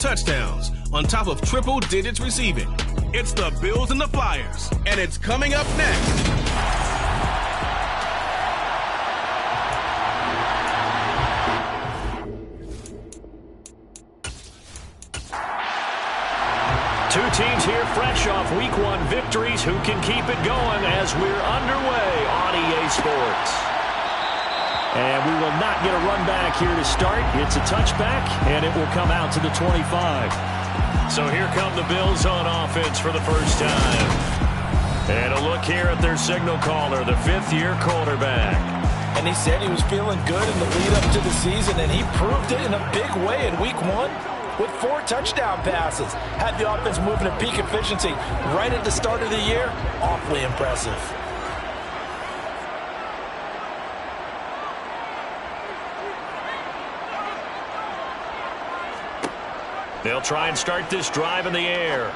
touchdowns on top of triple digits receiving. It's the Bills and the Flyers, and it's coming up next. Two teams here fresh off Week 1 victories. Who can keep it going as we're underway on EA Sports? And we will not get a run back here to start. It's a touchback, and it will come out to the 25. So here come the Bills on offense for the first time. And a look here at their signal caller, the fifth-year quarterback. And he said he was feeling good in the lead-up to the season, and he proved it in a big way in Week 1 with 4 touchdown passes. Had the offense moving at peak efficiency right at the start of the year. Awfully impressive. They'll try and start this drive in the air.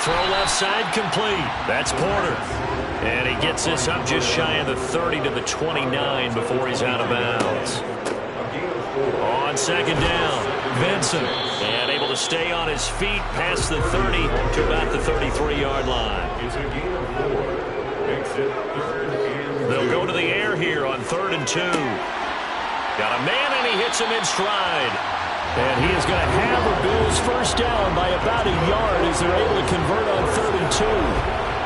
Throw left side complete. That's Porter. And he gets this up just shy of the 30 to the 29 before he's out of bounds. On second down, Vincent. And able to stay on his feet past the 30 to about the 33-yard line. They'll go to the air here on 3rd and 2. Got a man, and he hits him in stride. And he is going to have the Bills first down by about a yard as they're able to convert on 3rd and 2.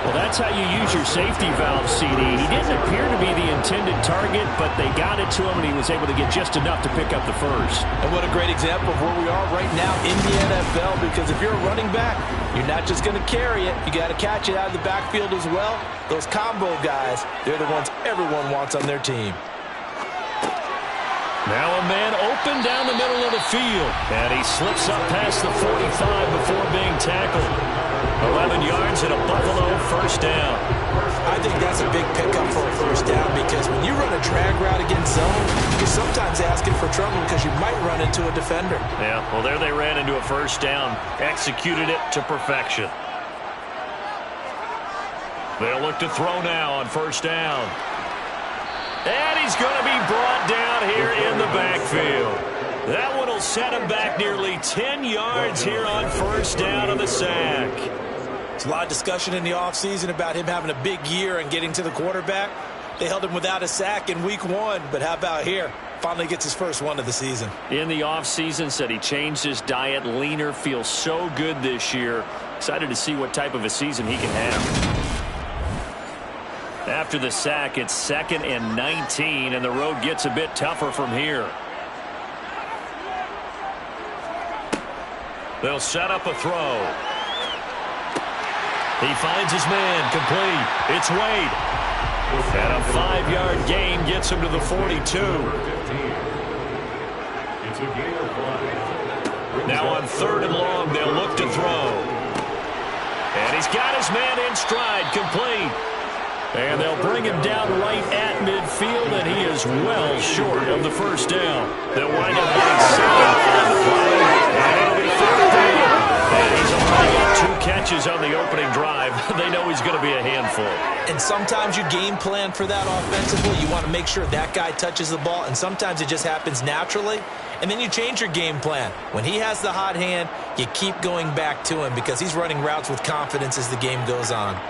Well, that's how you use your safety valve, CD. He didn't appear to be the intended target, but they got it to him, and he was able to get just enough to pick up the first. And what a great example of where we are right now in the NFL, because if you're a running back, you're not just going to carry it. You got to catch it out of the backfield as well. Those combo guys, they're the ones everyone wants on their team. Now a man open down the middle of the field. And he slips up past the 45 before being tackled. 11 yards and a Buffalo first down. I think that's a big pickup for a first down, because when you run a drag route against zone, you're sometimes asking for trouble because you might run into a defender. Yeah, well, there they ran into a first down. Executed it to perfection. They'll look to throw now on first down. And he's going to be brought down here in the backfield. That one will set him back nearly 10 yards here on first down on the sack. There's a lot of discussion in the offseason about him having a big year and getting to the quarterback. They held him without a sack in Week 1, but how about here? Finally gets his first one of the season. In the offseason, said he changed his diet, leaner, feels so good this year. Excited to see what type of a season he can have. After the sack, it's 2nd and 19, and the road gets a bit tougher from here. They'll set up a throw. He finds his man, complete. It's Wade. And a 5-yard gain gets him to the 42. Now on 3rd and long, they'll look to throw. And he's got his man in stride, complete. And they'll bring him down right at midfield, and he is well short of the first down. They'll wind up getting 7 on the play, and it'll be 3rd down. And he's only got 2 catches on the opening drive. They know he's going to be a handful. And sometimes you game plan for that offensively. You want to make sure that guy touches the ball, and sometimes it just happens naturally. And then you change your game plan. When he has the hot hand, you keep going back to him because he's running routes with confidence as the game goes on.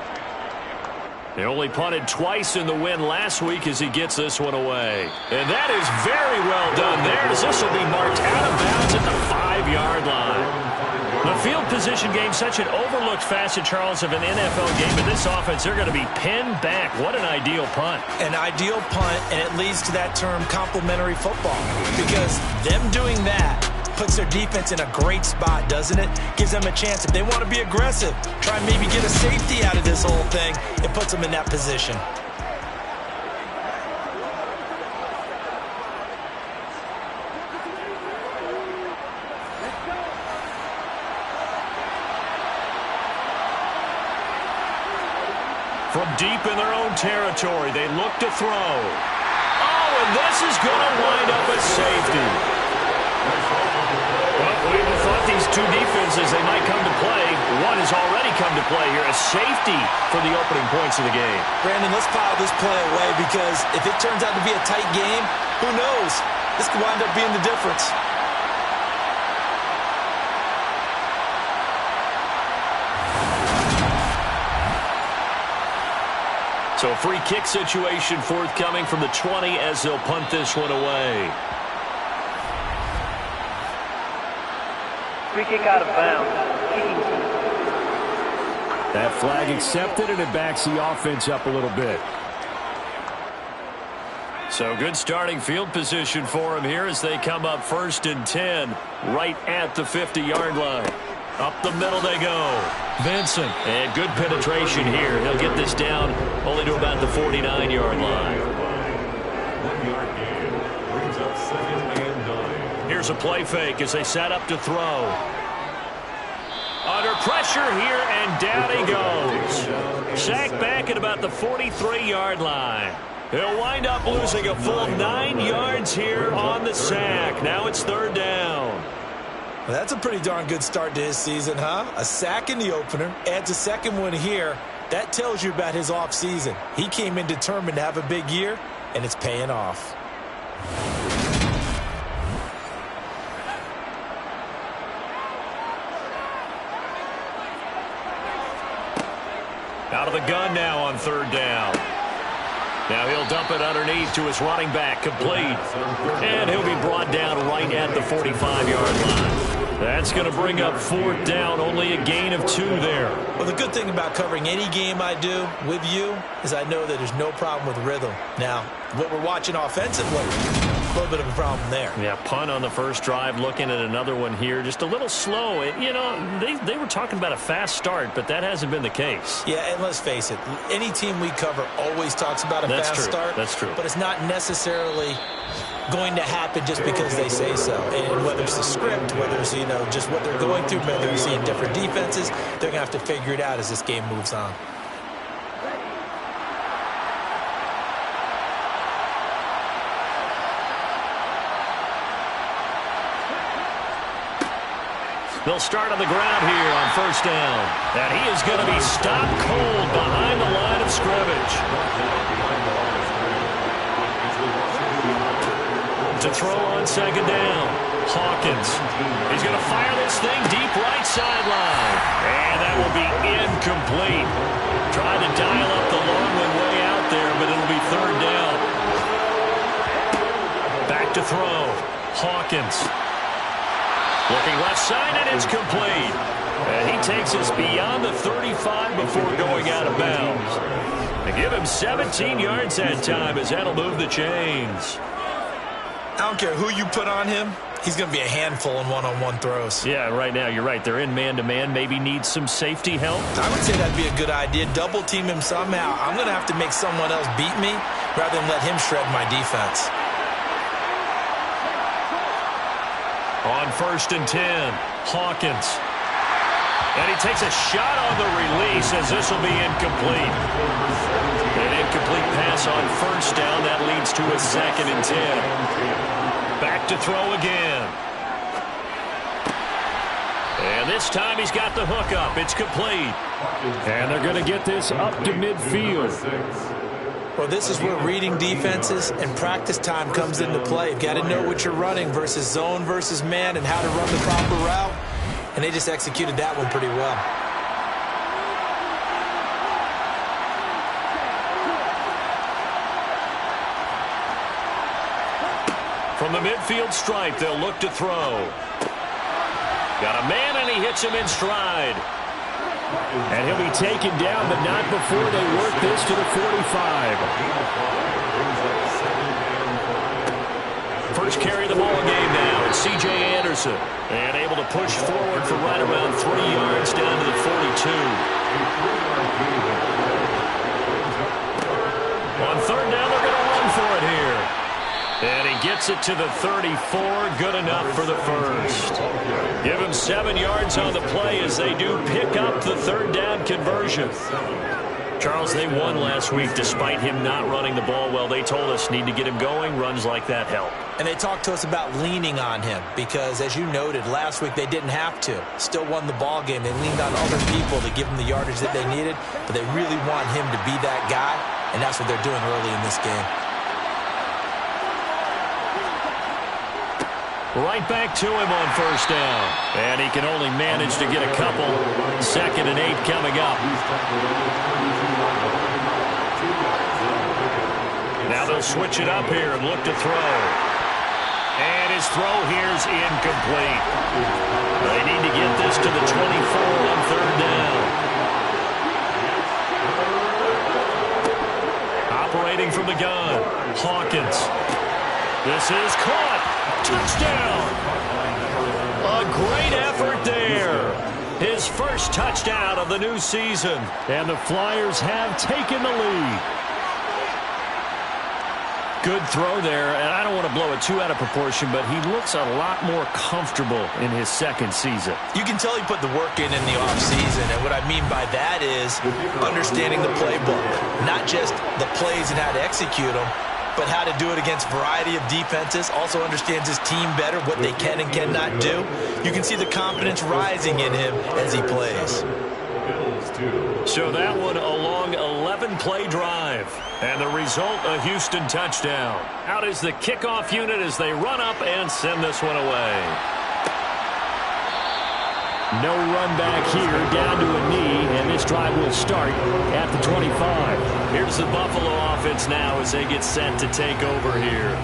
They only punted twice in the win last week as he gets this one away. And that is very well done there, as this will be marked out of bounds at the 5-yard line. The field position game, such an overlooked facet, Charles, of an NFL game. But this offense, they're going to be pinned back. What an ideal punt. An ideal punt, and it leads to that term complementary football. Because them doing that puts their defense in a great spot, doesn't it? Gives them a chance. If they want to be aggressive, try and maybe get a safety out of this whole thing, it puts them in that position. From deep in their own territory, they look to throw. Oh, and this is going to wind up a safety. Well, we would have thought these two defenses, they might come to play. One has already come to play here, a safety for the opening points of the game. Brandon, let's pile this play away, because if it turns out to be a tight game, who knows? This could wind up being the difference. So a free kick situation forthcoming from the 20 as they'll punt this one away. Free kick out of bounds. That flag accepted, and it backs the offense up a little bit. So good starting field position for him here as they come up 1st and 10 right at the 50-yard line. Up the middle they go. Vincent. And good penetration here. He'll get this down only to about the 49-yard line. Here's a play fake as they set up to throw. Under pressure here, and down he goes. Sacked back at about the 43-yard line. He'll wind up losing a full 9 yards here on the sack. Now it's 3rd down. Well, that's a pretty darn good start to his season, huh? A sack in the opener, adds a second one here. That tells you about his offseason. He came in determined to have a big year, and it's paying off. Out of the gun now on 3rd down. Now he'll dump it underneath to his running back, complete. And he'll be brought down right at the 45-yard line. That's going to bring up 4th down, only a gain of 2 there. Well, the good thing about covering any game I do with you is I know that there's no problem with rhythm. Now, what we're watching offensively, a little bit of a problem there. Yeah, punt on the first drive, looking at another one here. Just a little slow. You know, they were talking about a fast start, but that hasn't been the case. Yeah, and let's face it, any team we cover always talks about a fast start. That's true. But it's not necessarily going to happen just because they say so. And whether it's the script, whether it's, you know, just what they're going through, whether they're seeing different defenses, they're going to have to figure it out as this game moves on. They'll start on the ground here on 1st down. And he is going to be stopped cold behind the line of scrimmage. To throw on 2nd down. Hawkins. He's going to fire this thing deep right sideline. And that will be incomplete. Tried to dial up the long one way out there, but it'll be 3rd down. Back to throw. Hawkins. Looking left side, and it's complete. And he takes us beyond the 35 before going out of bounds. They give him 17 yards that time as that'll move the chains. I don't care who you put on him. He's going to be a handful in one-on-one throws. Yeah, right now, you're right. They're in man-to-man. Maybe needs some safety help. I would say that'd be a good idea. Double team him somehow. I'm going to have to make someone else beat me rather than let him shred my defense. On 1st and 10, Hawkins. And he takes a shot on the release as this will be incomplete. An incomplete pass on 1st down. That leads to a 2nd and 10. Back to throw again. And this time he's got the hook up. It's complete. And they're going to get this up to midfield. Well, this is where reading defenses and practice time comes into play. You've got to know what you're running versus zone versus man and how to run the proper route. And they just executed that one pretty well. From the midfield stripe, they'll look to throw. Got a man, and he hits him in stride. And he'll be taken down, but not before they work this to the 45. First carry of the ball game now. It's C.J. Anderson. And able to push forward for right around 3 yards down to the 42. On 3rd down, they're going to run for it here. And he gets it to the 34. Good enough for the first. Give him 7 yards on the play as they do pick up the 3rd down conversion. Charles, they won last week despite him not running the ball well. They told us need to get him going. Runs like that help. And they talked to us about leaning on him because, as you noted, last week they didn't have to. Still won the ball game. They leaned on other people to give them the yardage that they needed, but they really want him to be that guy, and that's what they're doing early in this game. Right back to him on 1st down. And he can only manage to get a couple. 2nd and 8 coming up. Now they'll switch it up here and look to throw. And his throw here's incomplete. They need to get this to the 24 on third down. Operating from the gun, Hawkins. This is caught. Touchdown. A great effort there. His first touchdown of the new season. And the Flyers have taken the lead. Good throw there, and I don't want to blow it too out of proportion, but he looks a lot more comfortable in his second season. You can tell he put the work in the offseason, and what I mean by that is understanding the playbook. Not just the plays and how to execute them, but how to do it against a variety of defenses. Also understands his team better, what they can and cannot do. You can see the confidence rising in him as he plays. So that one a long 11-play drive. And the result, a Houston touchdown. Out is the kickoff unit as they run up and send this one away. No run back here, down to a knee, and this drive will start at the 25. Here's the Buffalo offense now as they get set to take over here.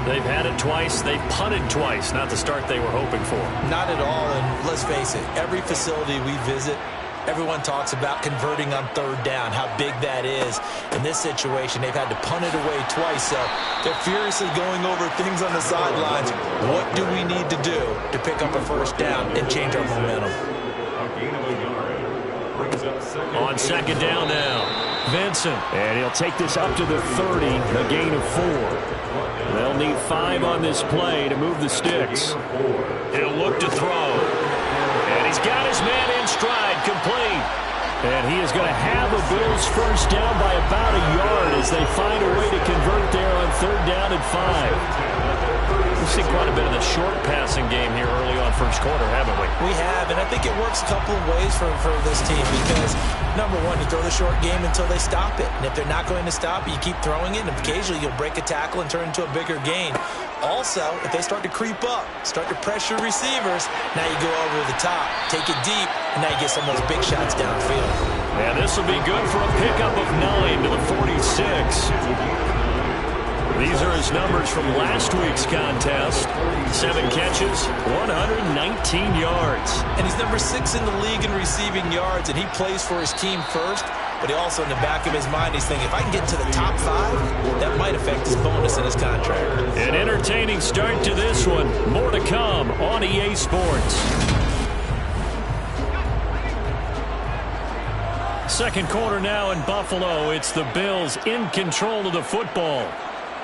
They've had it twice. They've punted twice. Not the start they were hoping for. Not at all, and let's face it, every facility we visit, everyone talks about converting on third down, how big that is. In this situation, they've had to punt it away twice, so they're furiously going over things on the sidelines. What do we need to do to pick up a first down and change our momentum? On second down now, Vincent. And he'll take this up to the 30, a gain of 4. They'll need 5 on this play to move the sticks. He'll look to throw. And he's got his man in stride, complete. And he is going to have the Bills first down by about a yard as they find a way to convert there on third down and 5. We've seen quite a bit of the short passing game here early on first quarter, haven't we? We have, and I think it works a couple of ways for this team because, number one, you throw the short game until they stop it. And if they're not going to stop it, you keep throwing it, and occasionally you'll break a tackle and turn into a bigger gain. Also, if they start to creep up, start to pressure receivers, now you go over the top, take it deep, and now you get some of those big shots downfield. And this will be good for a pickup of 9 to the 46. These are his numbers from last week's contest. 7 catches, 119 yards. And he's number 6 in the league in receiving yards, and he plays for his team first. But he also, in the back of his mind, he's thinking, if I can get to the top 5, that might affect his bonus in his contract. An entertaining start to this one. More to come on EA Sports. Second quarter now in Buffalo. It's the Bills in control of the football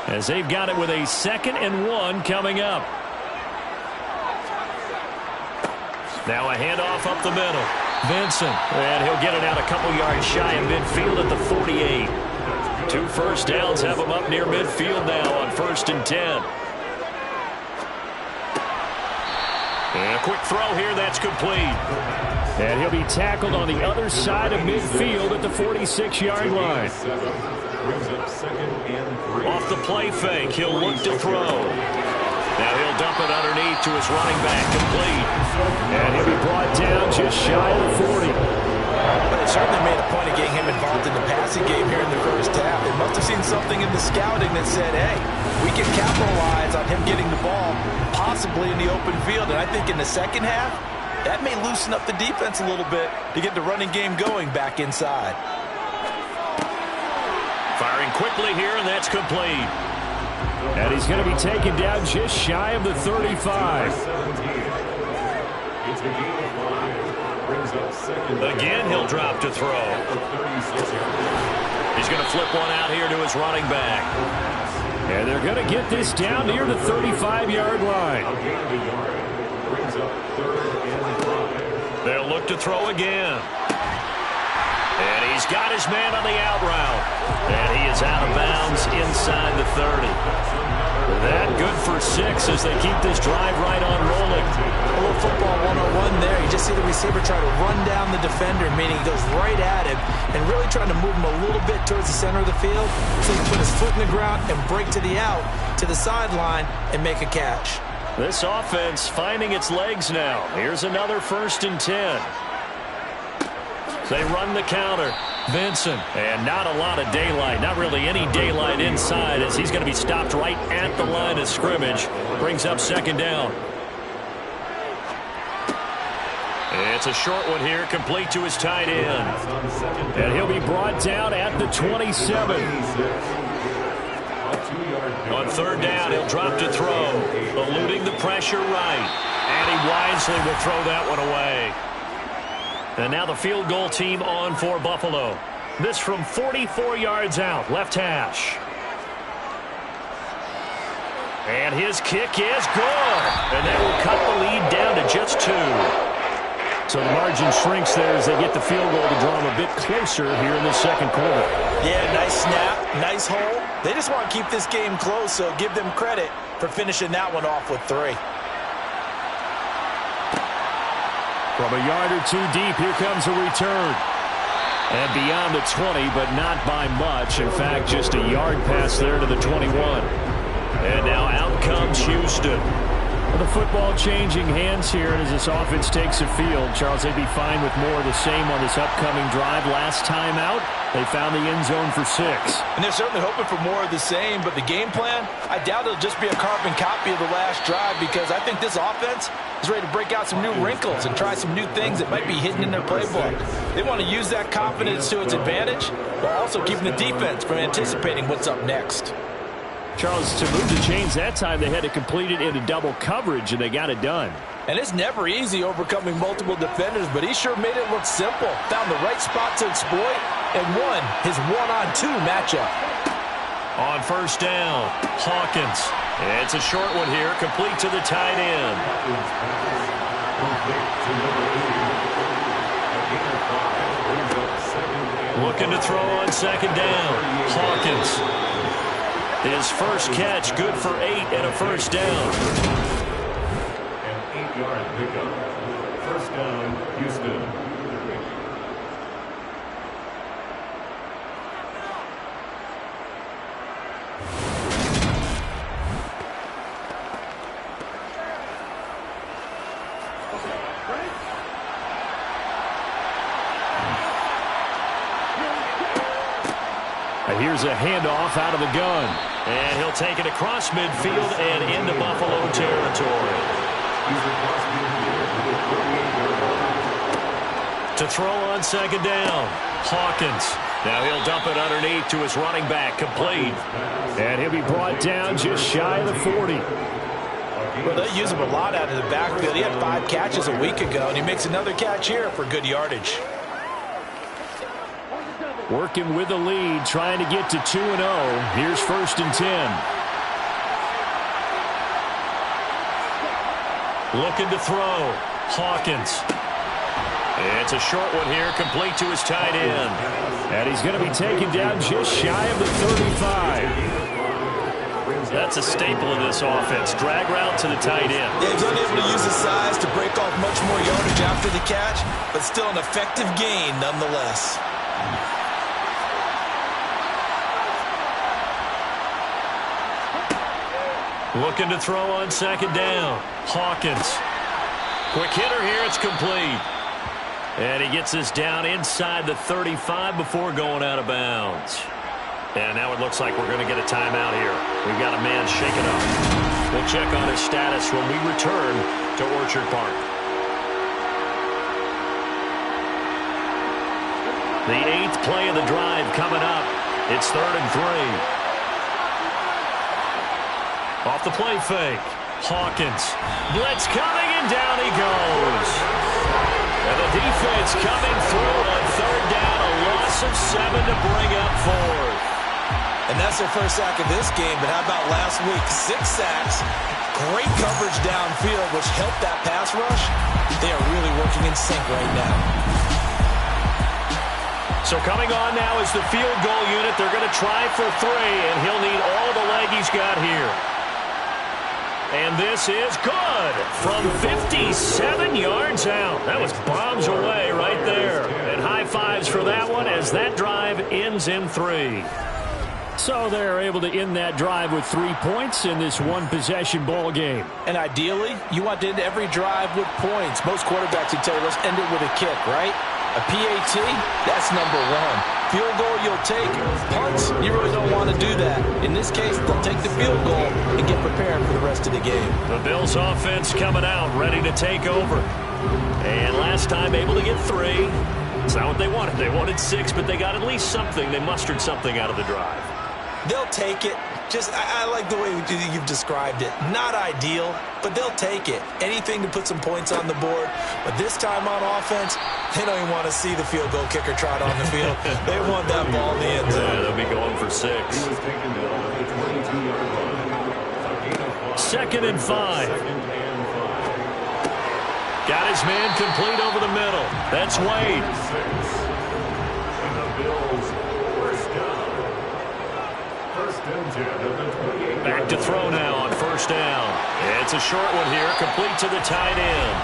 as they've got it with a 2nd and 1 coming up. Now a handoff up the middle. Vincent, and he'll get it out a couple yards shy of midfield at the 48. 2 first downs have him up near midfield now on 1st and 10. And a quick throw here, that's complete. And he'll be tackled on the other side of midfield at the 46-yard line. Off the play fake, he'll look to throw. Now he'll dump it underneath to his running back, complete. And he'll be brought down just shy of the 40. But it certainly made a point of getting him involved in the passing game here in the first half. They must have seen something in the scouting that said, hey, we can capitalize on him getting the ball, possibly in the open field. And I think in the second half, that may loosen up the defense a little bit to get the running game going back inside. Firing quickly here, and that's complete. And he's going to be taken down just shy of the 35. Again, he'll drop to throw. He's going to flip one out here to his running back. And they're going to get this down near the 35-yard line. They'll look to throw again. And he's got his man on the out route. And he is out of bounds inside the 30. That good for 6 as they keep this drive right on rolling. A little football 101 there. You just see the receiver try to run down the defender, meaning he goes right at him and really trying to move him a little bit towards the center of the field so he can put his foot in the ground and break to the out, to the sideline, and make a catch. This offense finding its legs now. Here's another 1st and 10. They run the counter. Vincent. And not a lot of daylight. Not really any daylight inside as he's going to be stopped right at the line of scrimmage. Brings up second down. It's a short one here, complete to his tight end. And he'll be brought down at the 27. On third down, he'll drop to throw. Eluding the pressure right. And he wisely will throw that one away. And now the field goal team on for Buffalo. This from 44 yards out, left hash. And his kick is good. And that will cut the lead down to just 2. So the margin shrinks there as they get the field goal to draw them a bit closer here in the second quarter. Yeah, nice snap, nice hole. They just want to keep this game close, so give them credit for finishing that one off with 3. From a yard or 2 deep, here comes a return. And beyond the 20, but not by much. In fact, just a yard pass there to the 21. And now out comes Houston. The football changing hands here, and as this offense takes the field, Charles, they'd be fine with more of the same on this upcoming drive. Last time out, they found the end zone for 6. And they're certainly hoping for more of the same, but the game plan, I doubt it'll just be a carbon copy of the last drive, because I think this offense is ready to break out some new wrinkles and try some new things that might be hidden in their playbook. They want to use that confidence to its advantage, while also keeping the defense from anticipating what's up next. Charles, to move the chains that time, they had to complete it into double coverage, and they got it done. And it's never easy overcoming multiple defenders, but he sure made it look simple. Found the right spot to exploit and won his one-on-2 matchup. On first down, Hawkins. It's a short one here, complete to the tight end. Looking to throw on second down, Hawkins. His first catch, good for 8 and a first down. An 8-yard pickup. First down, Houston. Here's a handoff out of the gun. And he'll take it across midfield and into Buffalo territory. To throw on second down, Hawkins. Now he'll dump it underneath to his running back, complete. And he'll be brought down just shy of the 40. Well, they use him a lot out of the backfield. He had 5 catches a week ago, and he makes another catch here for good yardage. Working with the lead, trying to get to 2-0. Here's first and 10. Looking to throw. Hawkins. It's a short one here, complete to his tight end. And he's going to be taken down just shy of the 35. That's a staple of this offense. Drag route to the tight end. Yeah, he's unable to use his size to break off much more yardage after the catch, but still an effective gain nonetheless. Looking to throw on second down. Hawkins. Quick hitter here. It's complete. And he gets this down inside the 35 before going out of bounds. And now it looks like we're going to get a timeout here. We've got a man shaken up. We'll check on his status when we return to Orchard Park. The 8th play of the drive coming up. It's 3rd and 3. Off the play fake. Hawkins. Blitz coming, and down he goes. And the defense coming through on 3rd down. A loss of 7 to bring up 4th. And that's their first sack of this game, but how about last week? 6 sacks, great coverage downfield, which helped that pass rush. They are really working in sync right now. So coming on now is the field goal unit. They're going to try for 3, and he'll need all the leg he's got here. And this is good from 57 yards out. That was bombs away right there. And high fives for that one as that drive ends in 3. So they're able to end that drive with 3 points in this one-possession ball game. And ideally, you want to end every drive with points. Most quarterbacks would tell you, let's end it with a kick, right? A PAT, that's number one. Field goal you'll take. Punts, you really don't want to do that. In this case, they'll take the field goal and get prepared for the rest of the game. The Bills offense coming out, ready to take over. And last time able to get 3. It's not what they wanted. They wanted 6, but they got at least something. They mustered something out of the drive. They'll take it. I like the way you've described it. Not ideal, but they'll take it. Anything to put some points on the board. But this time on offense, they don't even want to see the field goal kicker trot on the field. They want that ball in the end zone. Yeah, they'll be going for 6. 2nd and 5. Got his man complete over the middle. That's Wade. Back to throw now on 1st down. It's a short one here, complete to the tight end.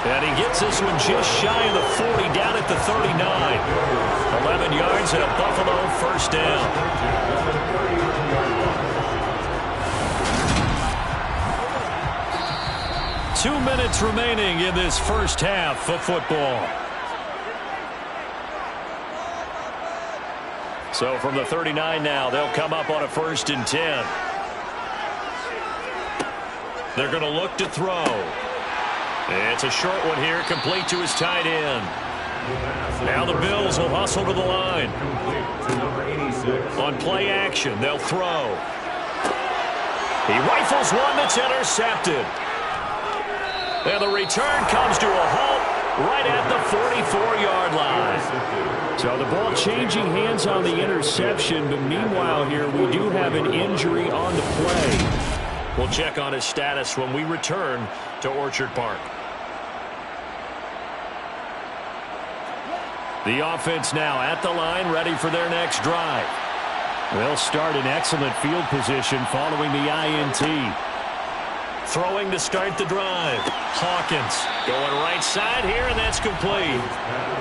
And he gets this one just shy of the 40, down at the 39. 11 yards and a Buffalo 1st down. Two minutes remaining in this first half of football. So from the 39 now, they'll come up on a 1st and 10. They're going to look to throw. It's a short one here, complete to his tight end. Now the Bills will hustle to the line. On play action, they'll throw. He rifles one that's intercepted. And the return comes to a halt right at the 44-yard line. So the ball changing hands on the interception, but meanwhile here we do have an injury on the play. We'll check on his status when we return to Orchard Park. The offense now at the line, ready for their next drive. They'll start in excellent field position following the INT. Throwing to start the drive. Hawkins going right side here, and that's complete.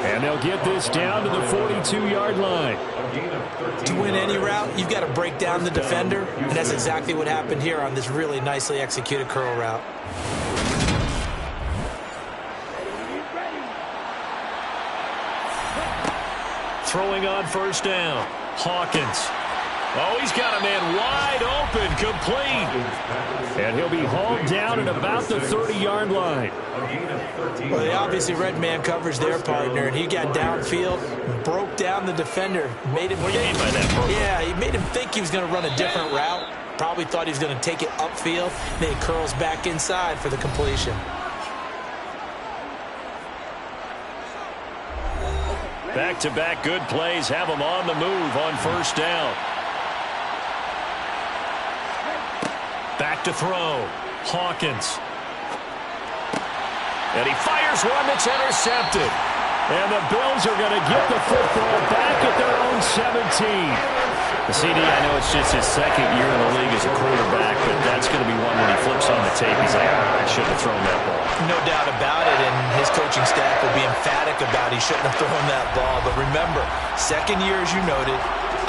And they'll get this down to the 42-yard line. To win any route, you've got to break down the defender, and that's exactly what happened here on this really nicely executed curl route. Throwing on 1st down. Hawkins. Oh, he's got a man wide open, complete. And he'll be hauled down at about the 30-yard line. Well, they obviously read man coverage their partner, and he got downfield, broke down the defender, made him What do you mean by that, Burke? Yeah, he made him think he was going to run a different route. Probably thought he was going to take it upfield. Then he curls back inside for the completion. Back-to-back good plays have him on the move on 1st down. Back to throw. Hawkins. And he fires one that's intercepted. And the Bills are going to get the football back at their own 17. CD, I know it's just his 2nd year in the league as a quarterback, but that's going to be one when he flips on the tape. He's like, I shouldn't have thrown that ball. No doubt about it, and his coaching staff will be emphatic about he shouldn't have thrown that ball. But remember, 2nd year, as you noted,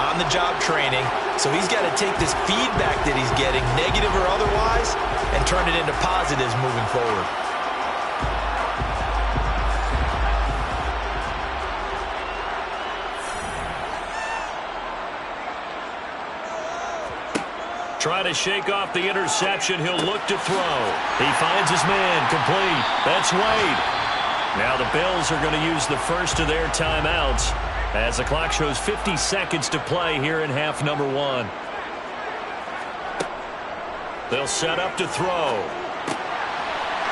on-the-job training, so he's got to take this feedback that he's getting, negative or otherwise, and turn it into positives moving forward. Try to shake off the interception. He'll look to throw. He finds his man complete. That's Wade. Now the Bills are going to use the first of their timeouts as the clock shows 50 seconds to play here in half number 1. They'll set up to throw.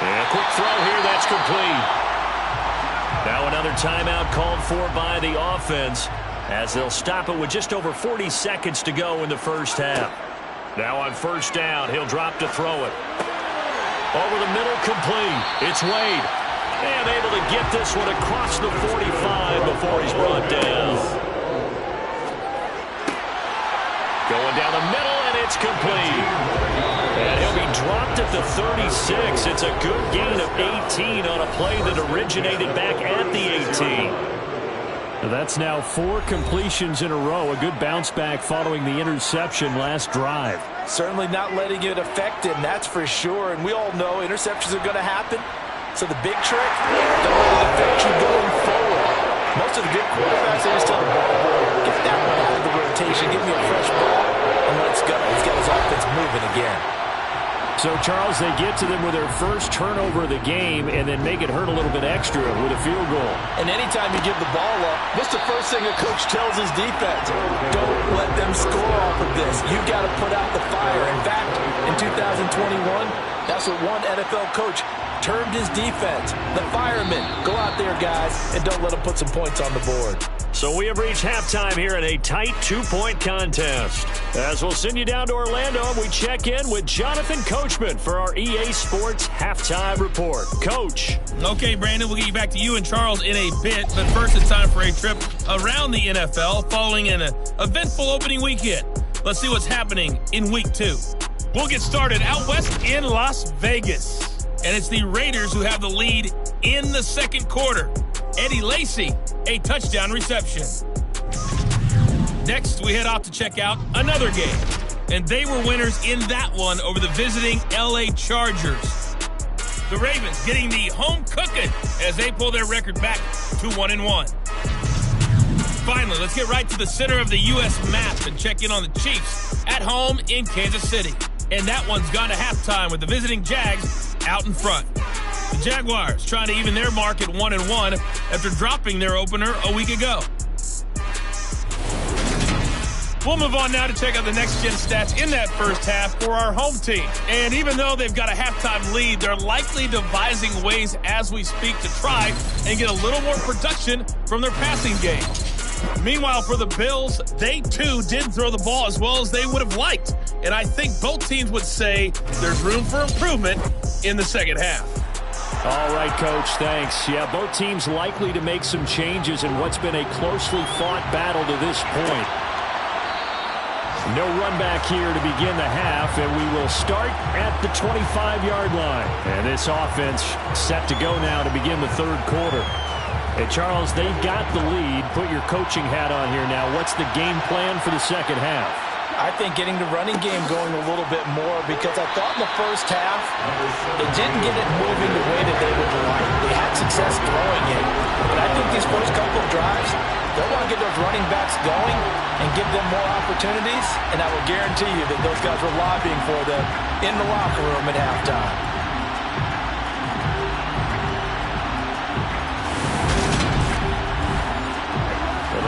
And a quick throw here. That's complete. Now another timeout called for by the offense as they'll stop it with just over 40 seconds to go in the first half. Now on 1st down, he'll drop to throw it. Over the middle, complete. It's Wade. And able to get this one across the 45 before he's brought down. Going down the middle, and it's complete. And he'll be dropped at the 36. It's a good gain of 18 on a play that originated back at the 18. That's now 4 completions in a row. A good bounce back following the interception last drive. Certainly not letting it affect him, that's for sure. And we all know interceptions are going to happen. So the big trick, don't let it affect you going forward. Most of the good quarterbacks, they just tell the ball boy, get that one out of the rotation, give me a fresh ball, and let's go. He's got his offense moving again. So, Charles, they get to them with their first turnover of the game and then make it hurt a little bit extra with a field goal. And anytime you give the ball up, what's the first thing a coach tells his defense? Don't let them score off of this. You've got to put out the fire. In fact, in 2021, that's what one NFL coach termed his defense. The firemen. Go out there, guys, and don't let them put some points on the board. So we have reached halftime here in a tight 2-point contest. As we'll send you down to Orlando, we check in with Jonathan Coachman for our EA Sports Halftime Report. Coach. Okay, Brandon, we'll get you back to you and Charles in a bit, but first it's time for a trip around the NFL following an eventful opening weekend. Let's see what's happening in Week 2. We'll get started out west in Las Vegas, and it's the Raiders who have the lead in the second quarter. Eddie Lacy, a touchdown reception. Next, we head off to check out another game, and they were winners in that one over the visiting LA Chargers. The Ravens getting the home cooking as they pull their record back to 1-1. Finally, let's get right to the center of the U.S. map and check in on the Chiefs at home in Kansas City. And that one's gone to halftime with the visiting Jags out in front. The Jaguars trying to even their mark at 1-1 after dropping their opener a week ago. We'll move on now to check out the next-gen stats in that first half for our home team. And even though they've got a halftime lead, they're likely devising ways as we speak to try and get a little more production from their passing game. Meanwhile, for the Bills, they too didn't throw the ball as well as they would have liked. And I think both teams would say there's room for improvement in the second half. All right, Coach, thanks. Yeah, both teams likely to make some changes in what's been a closely fought battle to this point. No run back here to begin the half, and we will start at the 25-yard line. And this offense set to go now to begin the third quarter. Hey, Charles, they've got the lead. Put your coaching hat on here now. What's the game plan for the second half? I think getting the running game going a little bit more, because I thought in the first half they didn't get it moving the way that they would like. They had success throwing it, but I think these first couple of drives, they'll want to get those running backs going and give them more opportunities, and I will guarantee you that those guys were lobbying for them in the locker room at halftime.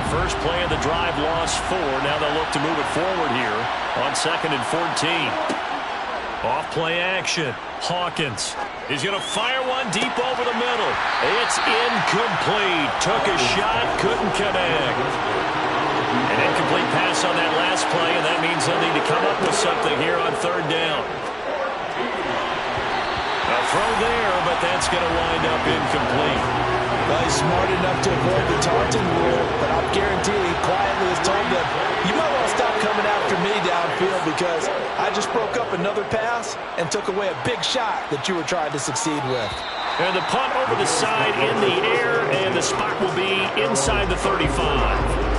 First play of the drive, lost 4. Now they'll look to move it forward here on 2nd and 14. Off play action. Hawkins is going to fire one deep over the middle. It's incomplete. Took a shot, couldn't connect. An incomplete pass on that last play, and that means they'll need to come up with something here on third down. A throw there, but that's going to wind up incomplete. Well, he's smart enough to avoid the taunting rule, but I'll guarantee he quietly has told them, you might want to stop coming after me downfield because I just broke up another pass and took away a big shot that you were trying to succeed with. And the punt over the side in the air, and the spot will be inside the 35.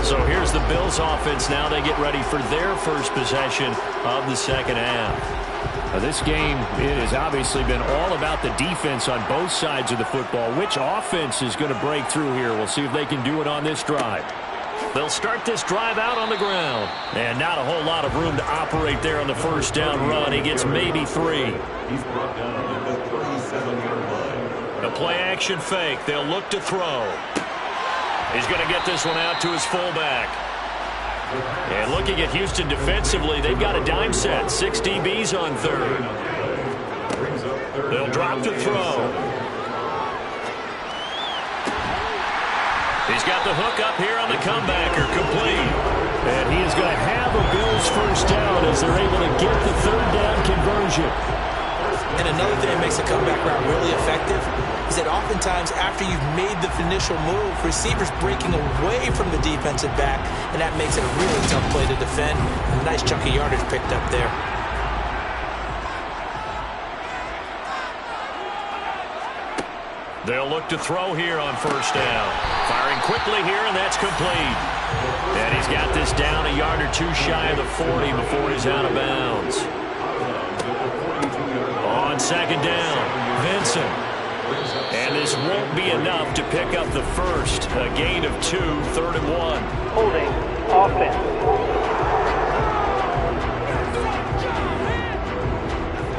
So here's the Bills offense now. They get ready for their first possession of the second half. Now, this game, it has obviously been all about the defense on both sides of the football. Which offense is going to break through here? We'll see if they can do it on this drive. They'll start this drive out on the ground. And not a whole lot of room to operate there on the first down run. He gets maybe 3. He's brought down at the 37-yard line. The play action fake. They'll look to throw. He's going to get this one out to his fullback. And looking at Houston defensively, they've got a dime set. 6 DBs on third. They'll drop to throw. He's got the hook up here on the comebacker, complete. And he is going to have a Bills first down as they're able to get the third down conversion. And another thing that makes a comeback route really effective is that oftentimes after you've made the initial move, receivers breaking away from the defensive back, and that makes it a really tough play to defend. A nice chunk of yardage picked up there. They'll look to throw here on first down. Firing quickly here, and that's complete. And he's got this down a yard or 2 shy of the 40 before he's out of bounds. On second down, Vincent. And this won't be enough to pick up the first. A gain of 2, 3rd and 1. Holding offense.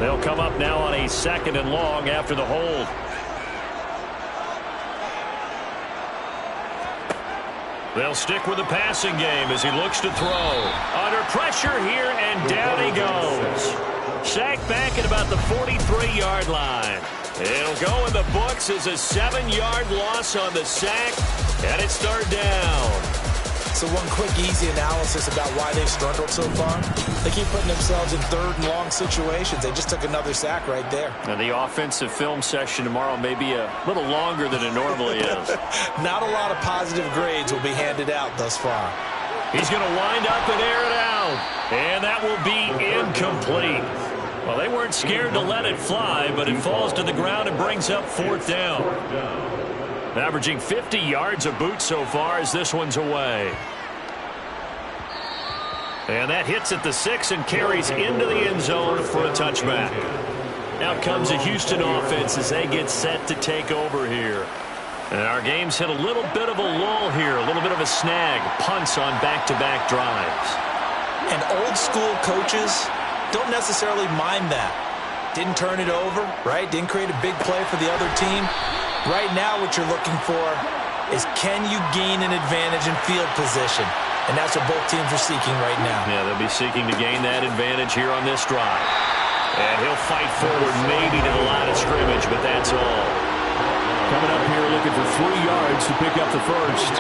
They'll come up now on a 2nd and long after the hold. They'll stick with the passing game as he looks to throw. Under pressure here, and down he goes. Sacked back at about the 43-yard line. It'll go in the books as a 7-yard loss on the sack, and it's 3rd down. So one quick, easy analysis about why they've struggled so far. They keep putting themselves in 3rd and long situations. They just took another sack right there. And the offensive film session tomorrow may be a little longer than it normally is. Not a lot of positive grades will be handed out thus far. He's going to wind up and air it out. And that will be incomplete. Well, they weren't scared to let it fly, but it falls to the ground and brings up 4th down. Averaging 50 yards a boot so far as this one's away. And that hits at the 6 and carries into the end zone for a touchback. Out comes the Houston offense as they get set to take over here. And our game's hit a little bit of a lull here, a little bit of a snag. Punts on back-to-back drives. And old school coaches don't necessarily mind that. Didn't turn it over, right? Didn't create a big play for the other team. Right now what you're looking for is, can you gain an advantage in field position? And that's what both teams are seeking right now. Yeah, they'll be seeking to gain that advantage here on this drive. And he'll fight forward maybe to the line of scrimmage, but that's all. Coming up here looking for 3 yards to pick up the first.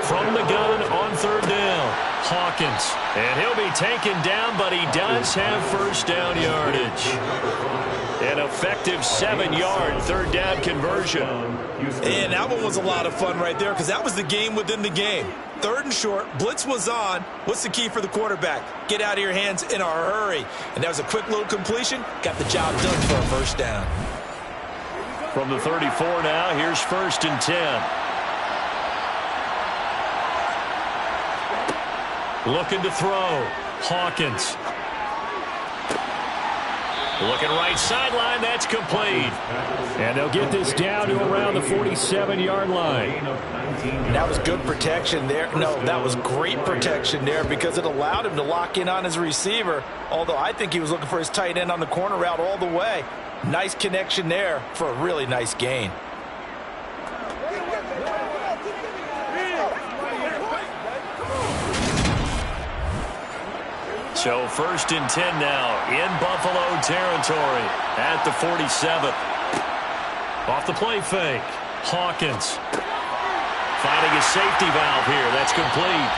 From the gun on 3rd down, Hawkins. And he'll be taken down, but he does have 1st down yardage. An effective 7-yard 3rd down conversion. And that one was a lot of fun right there because that was the game within the game. 3rd and short, blitz was on. What's the key for the quarterback? Get out of your hands in a hurry. And that was a quick little completion. Got the job done for a 1st down. From the 34 now, here's 1st and 10. Looking to throw. Hawkins. Looking right sideline, that's complete. And they'll get this down to around the 47-yard line. That was good protection there. No, that was great protection there because it allowed him to lock in on his receiver, although I think he was looking for his tight end on the corner route all the way. Nice connection there for a really nice gain. So 1st and 10 now in Buffalo territory at the 47. Off the play fake. Hawkins finding a safety valve here. That's complete.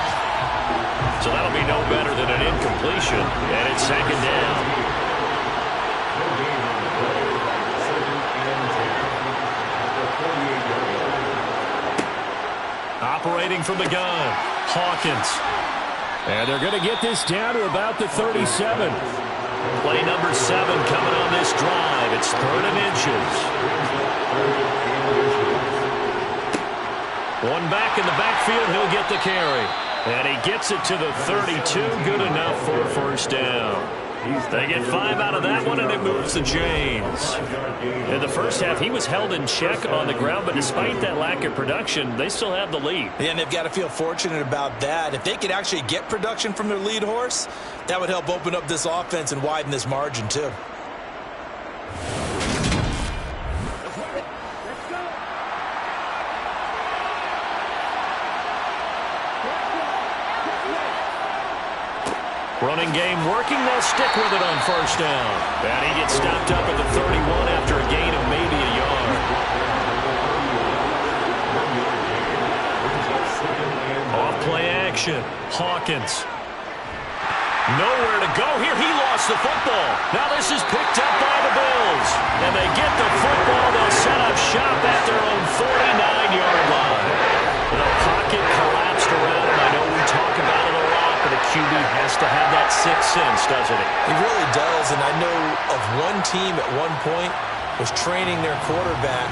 So that'll be no better than an incompletion. And it's 2nd down. Operating from the gun. Hawkins. And they're going to get this down to about the 37. Play number 7 coming on this drive. It's 3rd and inches. One back in the backfield. He'll get the carry. And he gets it to the 32. Good enough for a 1st down. They get 5 out of that one, and it moves the chains. In the first half, he was held in check on the ground, but despite that lack of production, they still have the lead. Yeah, and they've got to feel fortunate about that. If they could actually get production from their lead horse, that would help open up this offense and widen this margin, too. Running game working. They'll stick with it on 1st down. And he gets stopped up at the 31 after a gain of maybe a yard. Off play action. Hawkins. Nowhere to go here. He lost the football. Now this is picked up by the Bills. And they get the football. They'll set up shop at their own 49-yard line. The pocket collapsed around him. I know we talk about it a lot, but a QB has to have that 6th sense, doesn't he? He really does, and I know of one team at one point was training their quarterback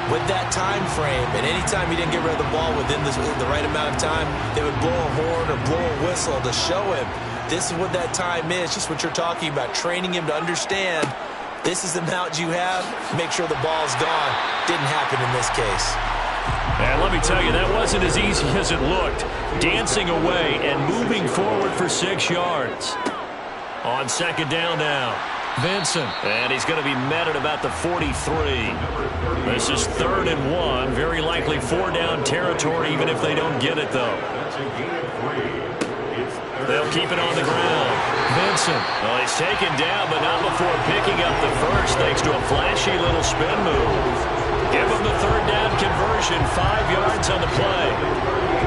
with that time frame, and anytime he didn't get rid of the ball within the right amount of time, they would blow a horn or blow a whistle to show him this is what that time is, just what you're talking about, training him to understand This is the amount you have. Make sure the ball's gone. Didn't happen in this case. And let me tell you, that wasn't as easy as it looked. Dancing away and moving forward for 6 yards. On second down now, Vincent. And he's going to be met at about the 43. This is 3rd and 1. Very likely 4-down territory, even if they don't get it, though. They'll keep it on the ground. Vincent. Well, he's taken down, but not before picking up the first, thanks to a flashy little spin move. Give him the 3rd down conversion, 5 yards on the play.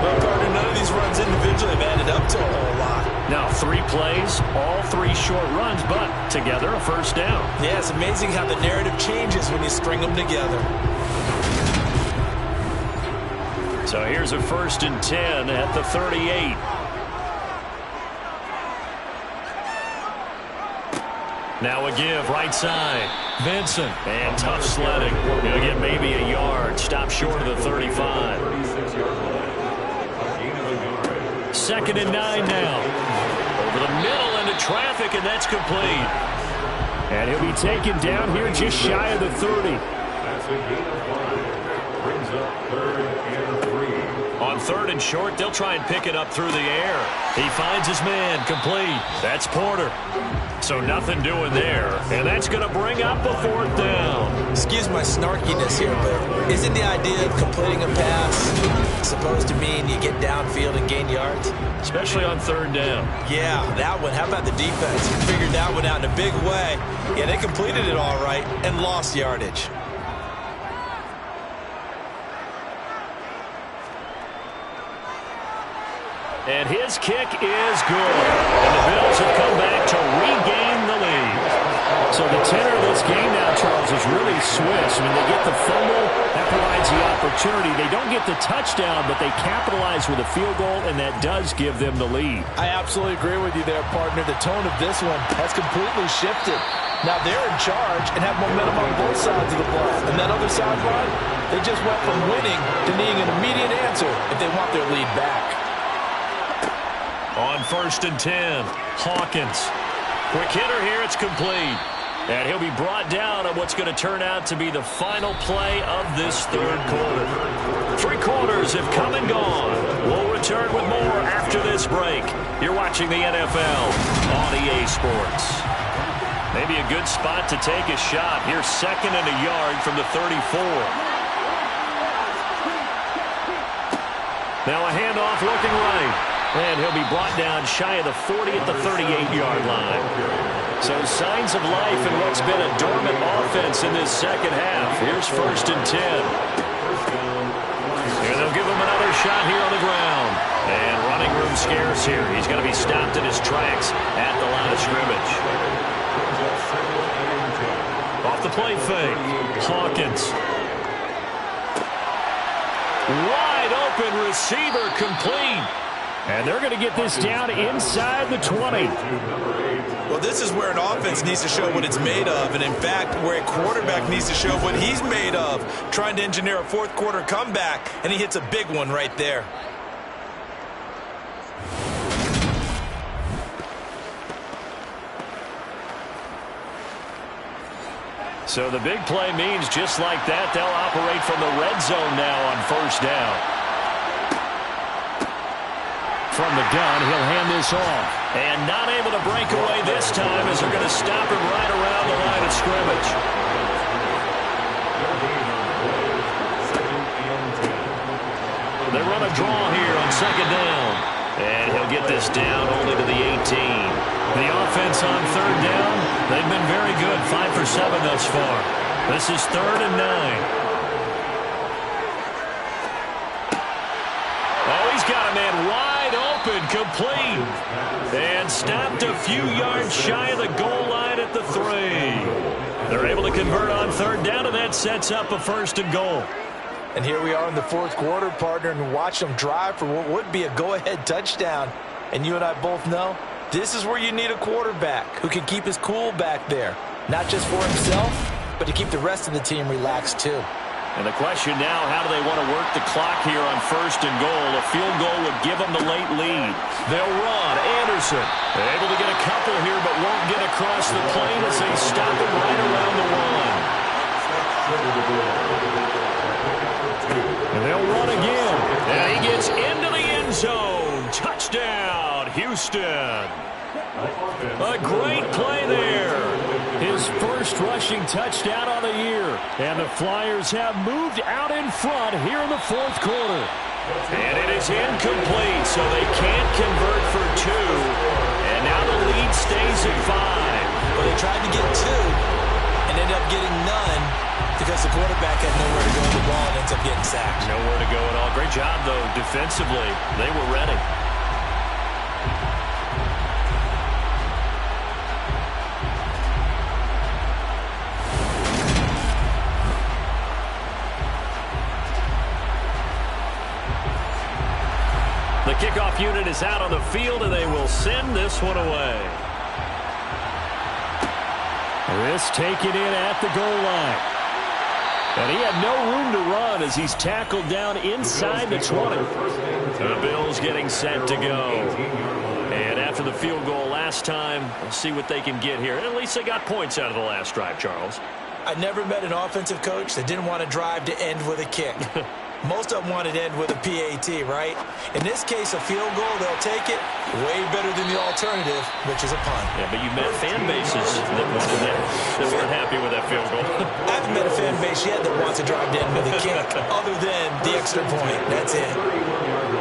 Well, partner, none of these runs individually have added up to a whole lot. Now, 3 plays, all 3 short runs, but together a first down. Yeah, it's amazing how the narrative changes when you string them together. So here's a 1st and 10 at the 38. Now a give, right side. Vincent. And tough sledding. He'll get maybe a yard. Stop short of the 35. 2nd and 9 now. Over the middle into traffic, and that's complete. And he'll be taken down here just shy of the 30. That's a gain of 5. Brings up 3rd and 3. On 3rd and short, they'll try and pick it up through the air. He finds his man, complete. That's Porter. So nothing doing there. And that's going to bring up a 4th down. Excuse my snarkiness here, but isn't the idea of completing a pass supposed to mean you get downfield and gain yards? Especially on 3rd down. Yeah, that one. How about the defense? Figured that one out in a big way. Yeah, they completed it all right and lost yardage. And his kick is good. And the Bills have come back to regain the lead. So the tenor of this game now, Charles, is really Swiss. I mean, they get the fumble. That provides the opportunity. They don't get the touchdown, but they capitalize with a field goal, and that does give them the lead. I absolutely agree with you there, partner. The tone of this one has completely shifted. Now they're in charge and have momentum on both sides of the ball. And that other sideline, they just went from winning to needing an immediate answer if they want their lead back. On 1st and 10, Hawkins. Quick hitter here, it's complete. And he'll be brought down on what's going to turn out to be the final play of this 3rd quarter. 3 quarters have come and gone. We'll return with more after this break. You're watching the NFL on EA Sports. Maybe a good spot to take a shot. Here's 2nd and a yard from the 34. Now a handoff looking right. And he'll be brought down shy of the 40 at the 38-yard line. So signs of life in what's been a dormant offense in this 2nd half. Here's 1st and 10. And they'll give him another shot here on the ground. And running room scarce here. He's going to be stopped in his tracks at the line of scrimmage. Off the play fake, Hawkins. Wide open receiver, complete. And they're going to get this down inside the 20. Well, this is where an offense needs to show what it's made of. And in fact, where a quarterback needs to show what he's made of. Trying to engineer a 4th quarter comeback, and he hits a big one right there. So the big play means just like that, they'll operate from the red zone now on 1st down. From the gun, he'll hand this off. And not able to break away this time as they're going to stop him right around the line of scrimmage. They run a draw here on 2nd down. And he'll get this down only to the 18. The offense on 3rd down, they've been very good. 5 for 7 thus far. This is 3rd and 9. Oh, he's got a man wide open, complete. And stopped a few yards shy of the goal line at the 3. They're able to convert on 3rd down, and that sets up a 1st and goal. And here we are in the 4th quarter, partner, and watch them drive for what would be a go-ahead touchdown. And you and I both know this is where you need a quarterback who can keep his cool back there. Not just for himself, but to keep the rest of the team relaxed too. And the question now, how do they want to work the clock here on 1st and goal? A field goal would give them the late lead. They'll run. Anderson able to get a couple here, but won't get across the plane as they stop it right around the one. And they'll run again. And he gets into the end zone. Touchdown, Houston. A great play there. His first rushing touchdown on the year. And the Flyers have moved out in front here in the 4th quarter. And it is incomplete, so they can't convert for 2. And now the lead stays at 5. Well, they tried to get 2 and ended up getting none because the quarterback had nowhere to go with the ball and ends up getting sacked. Nowhere to go at all. Great job, though, defensively. They were ready. The kickoff unit is out on the field, and they will send this one away. This taken in at the goal line. And he had no room to run as he's tackled down inside the 20. The Bills getting set to go. And after the field goal last time, we'll see what they can get here. At least they got points out of the last drive, Charles. I never met an offensive coach that didn't want to drive to end with a kick. Most of them wanted to end with a PAT, right? In this case, a field goal, they'll take it way better than the alternative, which is a punt. Yeah, but you've met fan bases that wanted that weren't happy with that field goal. I haven't met a fan base yet that wants to drive to end with a kick, other than the extra point. That's it.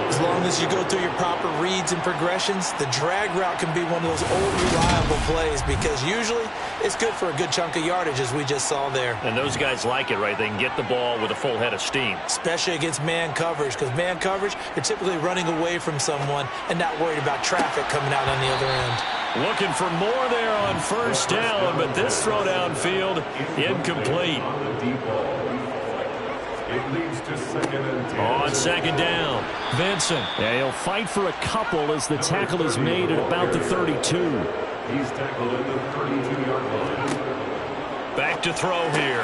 As long as you go through your proper reads and progressions, the drag route can be one of those old reliable plays because usually it's good for a good chunk of yardage, as we just saw there. And those guys like it, right? They can get the ball with a full head of steam. Especially against man coverage, because man coverage, they're typically running away from someone and not worried about traffic coming out on the other end. Looking for more there on 1st down, but this throw downfield, incomplete. It leads to 2nd and 10. On 2nd down, Vincent. Yeah, he'll fight for a couple as the tackle is made at about the 32. He's tackled at the 32-yard line. Back to throw here.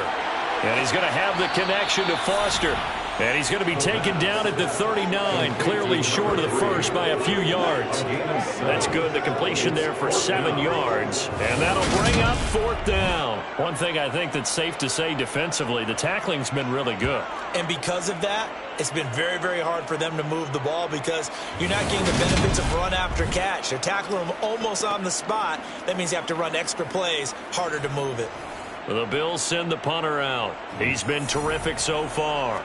And he's going to have the connection to Foster. And he's going to be taken down at the 39, clearly short of the first by a few yards. That's good. The completion there for 7 yards. And that'll bring up 4th down. One thing I think that's safe to say defensively, the tackling's been really good. And because of that, it's been very, very hard for them to move the ball because you're not getting the benefits of run after catch. They're tackling them almost on the spot. That means you have to run extra plays, harder to move it. The Bills send the punter out. He's been terrific so far.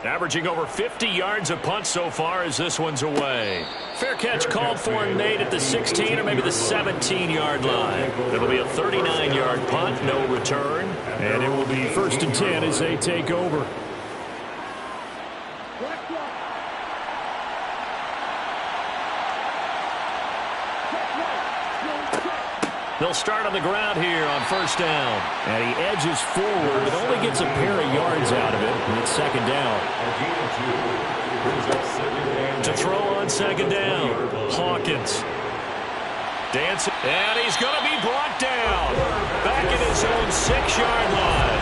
Averaging over 50 yards a punt so far as this one's away. Fair catch called for and made at the 16 or maybe the 17-yard line. It'll be a 39-yard punt, no return. And it will be 1st and 10 as they take over. They'll start on the ground here on 1st down. And he edges forward, but only gets a pair of yards out of it. And it's 2nd down. To throw on 2nd down, Hawkins. Dancing, and he's going to be brought down. Back at his own 6-yard line.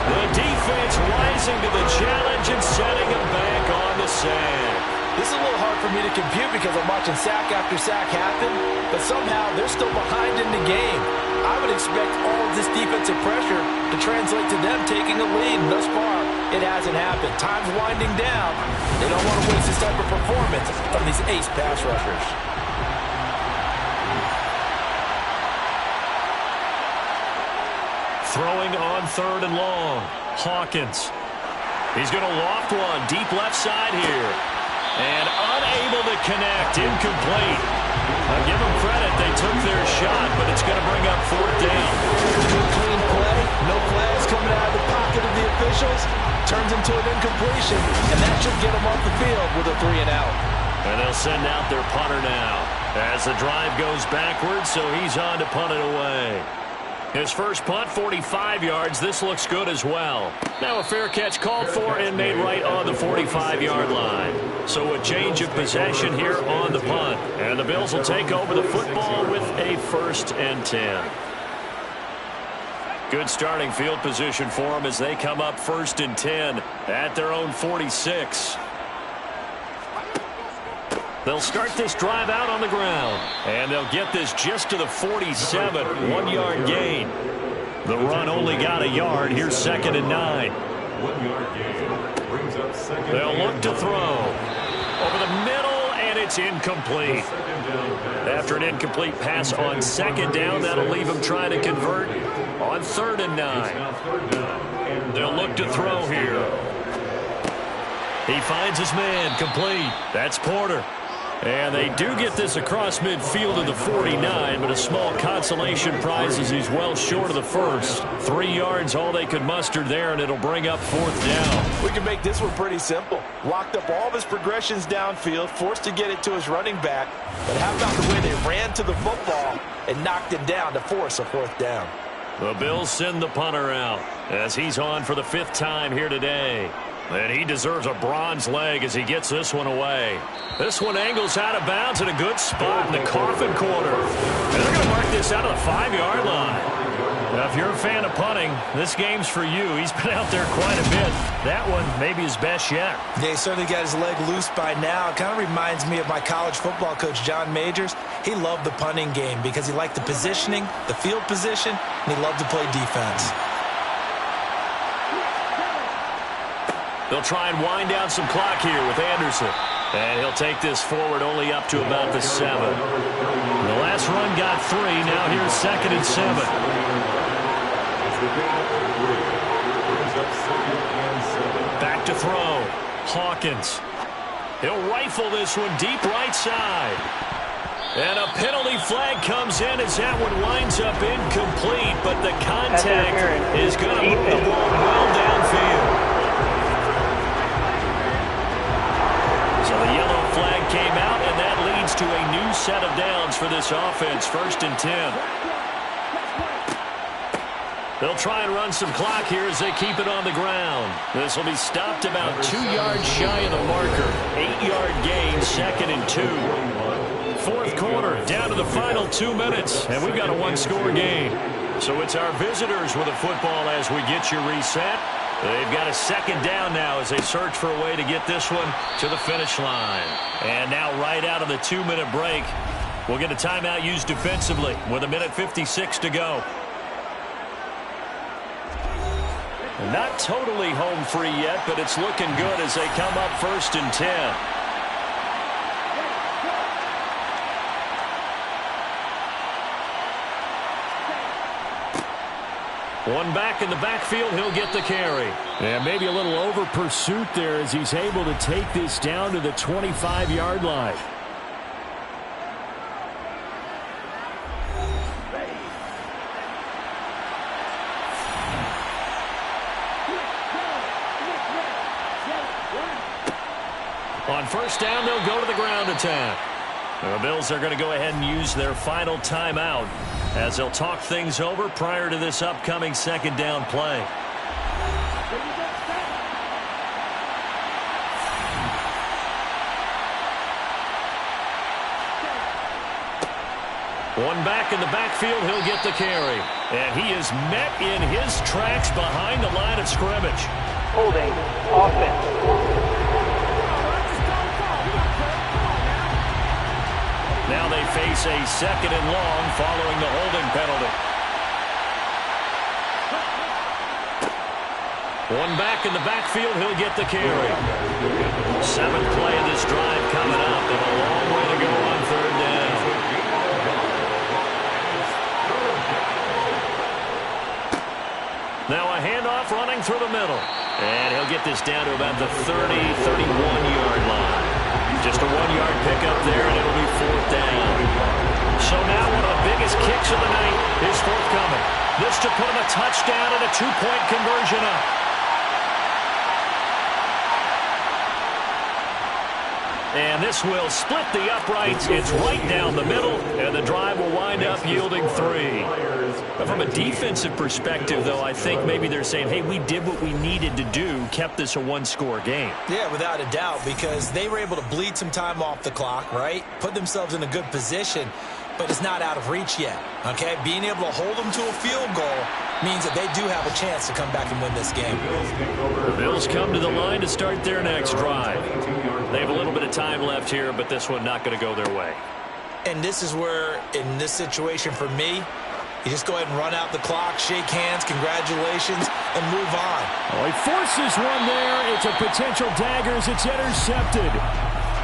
The defense rising to the challenge and setting him back on the sack. This is a little hard for me to compute because I'm watching sack after sack happen, but somehow they're still behind in the game. I would expect all of this defensive pressure to translate to them taking a lead, and thus far, it hasn't happened. Time's winding down. They don't want to waste this type of performance from these ace pass rushers. Throwing on 3rd and long, Hawkins. He's going to loft one deep left side here. And unable to connect, incomplete. I'll give them credit, they took their shot, but it's going to bring up 4th down. Good clean play, no flags coming out of the pocket of the officials. Turns into an incompletion, and that should get them off the field with a 3-and-out. And they'll send out their punter now. As the drive goes backwards, so he's on to punt it away. His first punt, 45 yards. This looks good as well. Now a fair catch called for and made right on the 45-yard line. So a change of possession here on the punt. And the Bills will take over the football with a 1st and 10. Good starting field position for them as they come up 1st and 10 at their own 46. They'll start this drive out on the ground, and they'll get this just to the 47, 1-yard gain. The run only got a yard. Here's 2nd and 9. 1-yard gain. Brings up 2nd. They'll look to throw. Over the middle, and it's incomplete. After an incomplete pass on 2nd down, that'll leave them trying to convert on 3rd and 9. They'll look to throw here. He finds his man, complete. That's Porter. And they do get this across midfield to the 49, but a small consolation prize as he's well short of the first. 3 yards, all they could muster there, and it'll bring up 4th down. We can make this one pretty simple. Locked up all of his progressions downfield, forced to get it to his running back. But how about the way they ran to the football and knocked him down to force a 4th down? The Bills send the punter out as he's on for the 5th time here today. And he deserves a bronze leg as he gets this one away. This one angles out of bounds in a good spot in the coffin corner. And they're going to mark this out of the 5-yard line. Now, if you're a fan of punting, this game's for you. He's been out there quite a bit. That one maybe his best yet. Yeah, he certainly got his leg loose by now. It kind of reminds me of my college football coach, John Majors. He loved the punting game because he liked the positioning, the field position, and he loved to play defense. They'll try and wind down some clock here with Anderson. And he'll take this forward only up to about the 7. The last run got 3. Now here's 2nd and 7. Back to throw. Hawkins. He'll rifle this one deep right side. And a penalty flag comes in as that one winds up incomplete. But the contact is going to move the ball well downfield. So the yellow flag came out, and that leads to a new set of downs for this offense. 1st and 10. They'll try and run some clock here as they keep it on the ground. This will be stopped about 2 yards shy of the marker. 8-yard gain, 2nd and 2. 4th quarter, down to the final 2 minutes, and we've got a 1-score game. So it's our visitors with the football as we get you reset. They've got a 2nd down now as they search for a way to get this one to the finish line. And now right out of the 2-minute break, we'll get a timeout used defensively with 1:56 to go. Not totally home free yet, but it's looking good as they come up 1st and 10. One back in the backfield, he'll get the carry. And maybe a little over pursuit there as he's able to take this down to the 25-yard line. On 1st down, they'll go to the ground attack. The Bills are going to go ahead and use their final timeout as they'll talk things over prior to this upcoming 2nd down play. One back in the backfield, he'll get the carry. And he is met in his tracks behind the line of scrimmage. Holding offense. Now they face a 2nd and long following the holding penalty. One back in the backfield, he'll get the carry. 7th play of this drive coming up, and a long way to go on 3rd down. Now a handoff running through the middle. And he'll get this down to about the 30, 31-yard line. Just a 1-yard pickup there, and it'll be 4th down. So now one of the biggest kicks of the night is forthcoming. This to put him a touchdown and a 2-point conversion up. And this will split the uprights. It's right down the middle, and the drive will wind up yielding 3. But from a defensive perspective, though, I think maybe they're saying, hey, we did what we needed to do, kept this a 1-score game. Yeah, without a doubt, because they were able to bleed some time off the clock, right? Put themselves in a good position, but it's not out of reach yet, okay? Being able to hold them to a field goal means that they do have a chance to come back and win this game. The Bills come to the line to start their next drive. They have a little bit of time left here, but this one not going to go their way. And this is where, in this situation for me, you just go ahead and run out the clock, shake hands, congratulations, and move on. Oh, he forces one there. It's a potential daggers. It's intercepted.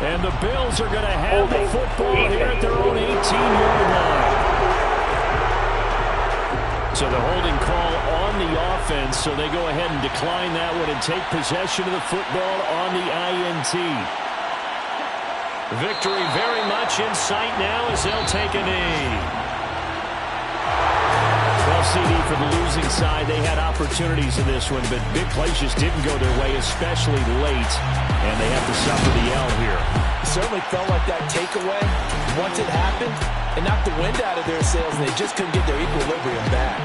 And the Bills are going to have the football here at their own 18-yard line. So the holding call on the offense, so they go ahead and decline that one and take possession of the football on the INT. Victory very much in sight now as they'll take a knee. Well, CD, for the losing side, they had opportunities in this one, but big plays just didn't go their way, especially late, and they have to suffer the L here. It certainly felt like that takeaway, once it happened, it knocked the wind out of their sails, and they just couldn't get their equilibrium back.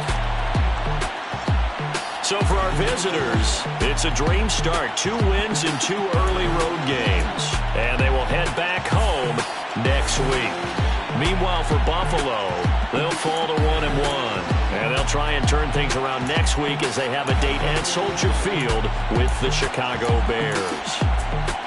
So for our visitors, it's a dream start. 2 wins in 2 early road games, and they will head back home next week. Meanwhile, for Buffalo, they'll fall to 1-1. And they'll try and turn things around next week as they have a date at Soldier Field with the Chicago Bears.